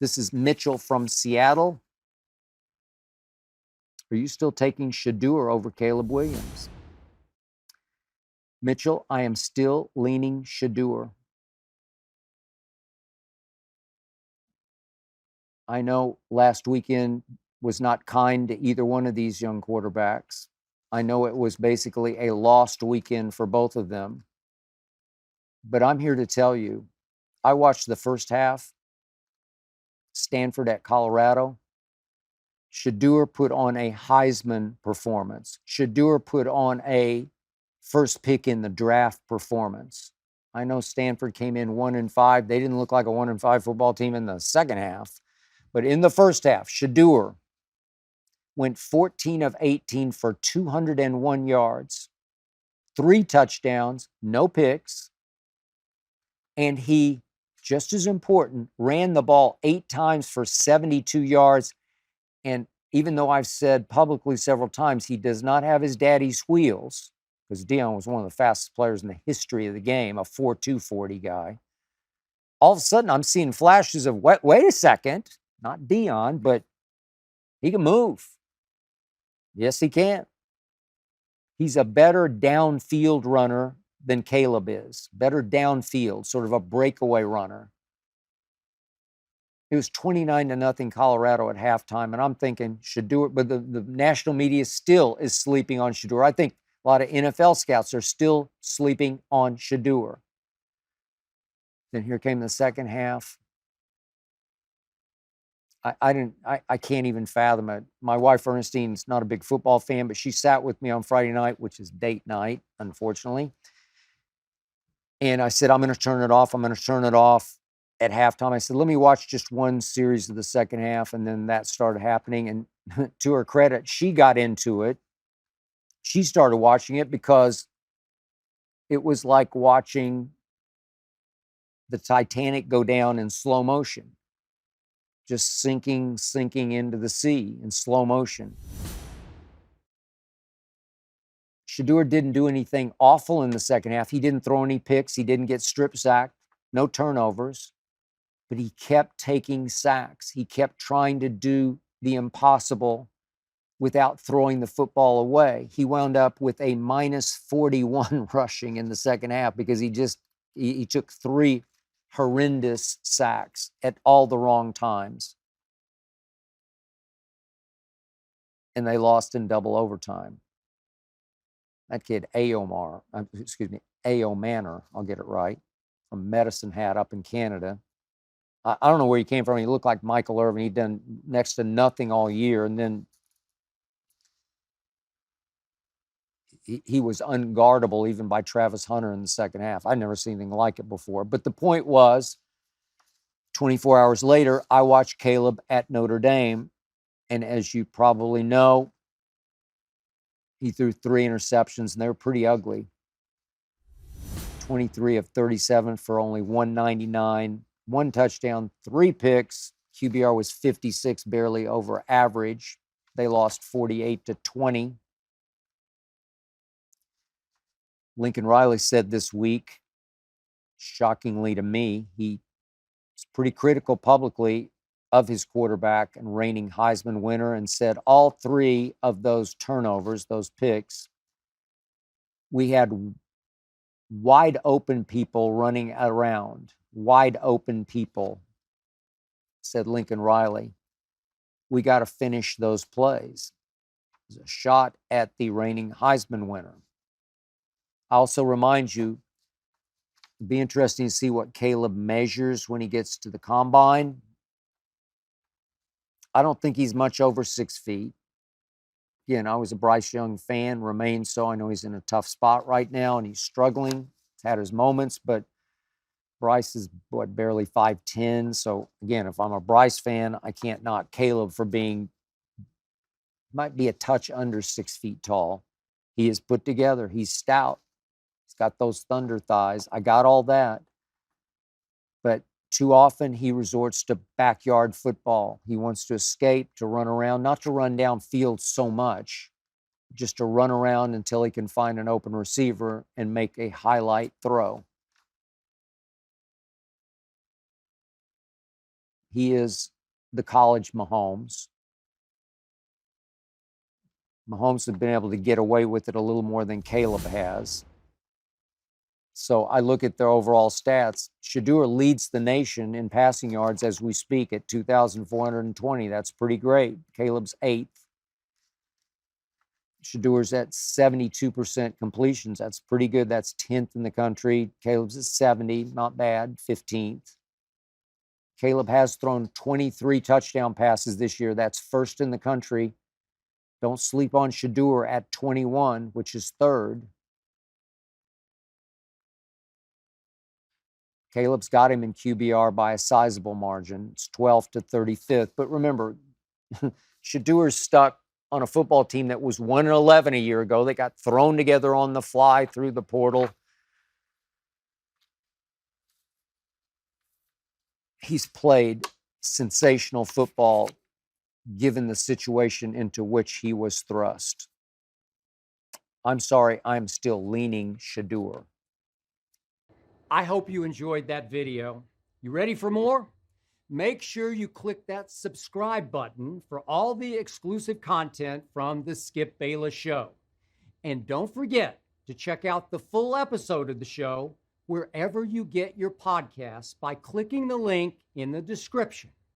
This is Mitchell from Seattle. Are you still taking Shedeur over Caleb Williams? Mitchell, I am still leaning Shedeur. I know last weekend was not kind to either one of these young quarterbacks. I know it was basically a lost weekend for both of them. But I'm here to tell you, I watched the first half, Stanford at Colorado. Shedeur put on a Heisman performance. Shedeur put on a first pick in the draft performance. I know Stanford came in 1-5. They didn't look like a 1-5 football team in the second half. But in the first half, Shedeur went 14 of 18 for 201 yards, 3 touchdowns, no picks. And he, just as important, ran the ball 8 times for 72 yards. And even though I've said publicly several times he does not have his daddy's wheels, because Deion was one of the fastest players in the history of the game, a 4.2 40 guy, all of a sudden I'm seeing flashes of, wait a second, not Deion, but he can move. Yes, he can. He's a better downfield runner than Caleb is. Better downfield, sort of a breakaway runner. It was 29-0 Colorado at halftime, and I'm thinking Shedeur, but the national media still is sleeping on Shedeur. I think a lot of NFL scouts are still sleeping on Shedeur. Then here came the second half. I can't even fathom it. My wife Ernestine's not a big football fan, but she sat with me on Friday night, which is date night, unfortunately. And I said, I'm going to turn it off. I'm going to turn it off at halftime. I said, let me watch just one series of the second half. And then that started happening. And to her credit, she got into it. She started watching it because it was like watching the Titanic go down in slow motion, just sinking into the sea in slow motion. Shedeur didn't do anything awful in the second half. He didn't throw any picks. He didn't get strip sacked, no turnovers, but he kept taking sacks. He kept trying to do the impossible without throwing the football away. He wound up with a -41 rushing in the second half because he took 3 horrendous sacks at all the wrong times. And they lost in double overtime. That kid, Ayo Manor, I'll get it right, from Medicine Hat up in Canada. I don't know where he came from. He looked like Michael Irvin. He'd done next to nothing all year. And then he was unguardable even by Travis Hunter in the second half. I'd never seen anything like it before. But the point was, 24 hours later, I watched Caleb at Notre Dame. And as you probably know, he threw 3 interceptions, and they were pretty ugly. 23 of 37 for only 199, 1 touchdown, 3 picks. QBR was 56, barely over average. They lost 48-20. Lincoln Riley said this week, shockingly to me, he was pretty critical publicly of his quarterback and reigning Heisman winner, and said all 3 of those turnovers, those picks, we had wide open people running around. Wide open people, said Lincoln Riley. We got to finish those plays. It was a shot at the reigning Heisman winner. I also remind you, it'd be interesting to see what Caleb measures when he gets to the combine. I don't think he's much over 6 feet. Again, I was a Bryce Young fan, remain so. I know he's in a tough spot right now and he's struggling. He's had his moments, but Bryce is barely 5'10". So again, if I'm a Bryce fan, I can't knock Caleb for might be a touch under 6 feet tall. He is put together. He's stout. He's got those thunder thighs. I got all that. But too often he resorts to backyard football. He wants to escape, to run around, not to run downfield so much, just to run around until he can find an open receiver and make a highlight throw. He is the college Mahomes. Mahomes has been able to get away with it a little more than Caleb has. So I look at their overall stats. Shedeur leads the nation in passing yards as we speak at 2,420. That's pretty great. Caleb's 8th. Shedeur's at 72% completions. That's pretty good. That's 10th in the country. Caleb's at 70, not bad, 15th. Caleb has thrown 23 touchdown passes this year. That's first in the country. Don't sleep on Shedeur at 21, which is third. Caleb's got him in QBR by a sizable margin. It's 12th to 35th. But remember, Shedeur's stuck on a football team that was 1-11 a year ago. They got thrown together on the fly through the portal. He's played sensational football given the situation into which he was thrust. I'm sorry, I'm still leaning Shedeur. I hope you enjoyed that video. You ready for more? Make sure you click that subscribe button for all the exclusive content from The Skip Bayless Show. And don't forget to check out the full episode of the show wherever you get your podcasts by clicking the link in the description.